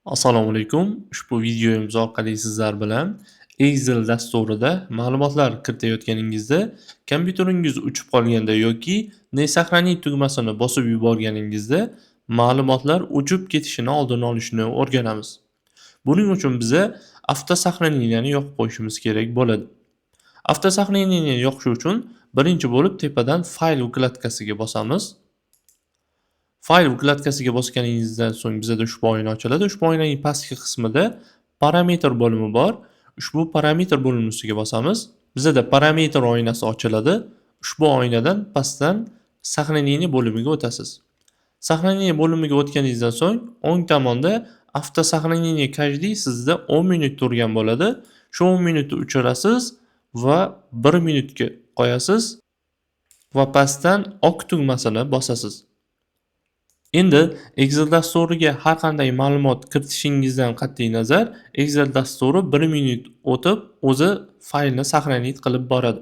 Assalomu alaykum. Ushbu videomiz orqali sizlar bilan Excel dasturida ma'lumotlar kiritayotganingizda kompyuteringiz uchib qolganda yoki "Ne сохранить" tugmasini bosib yuborganingizda ma'lumotlar o'chib ketishini oldini olishni o'rganamiz. Buning uchun biza avtosохранениyani yoqib qo'yishimiz kerak bo'ladi. Avtosохранениyani yoqish uchun birinchi bo'lib tepadan fayl vkladkasiga bosamiz. Fayl vkladkasiga bosganingizdan so'ng bizada ushbu oyna ochiladi. Ushbu oynaning pastki qismida parametr bo'limi bor. Ushbu parametr bo'limi ustiga bosamiz. Bizada parametr oynasi ochiladi. Ushbu oynadan pastdan сохранение bo'limiga o'tasiz. Сохранение bo'limiga o'tganingizdan so'ng o'ng tomonda avtosохранение каждый sizda 10 minut turgan bo'ladi. Shu 10 minutni o'chirasiz va 1 minutga qo'yasiz va pastdan ok tugmasini bosasiz. Endi Excel dasturiga har qanday ma'lumot kiritishingizdan qat'iy nazar, Excel dasturi 1 minut o'tib o'zi faylni сохранить qilib boradi.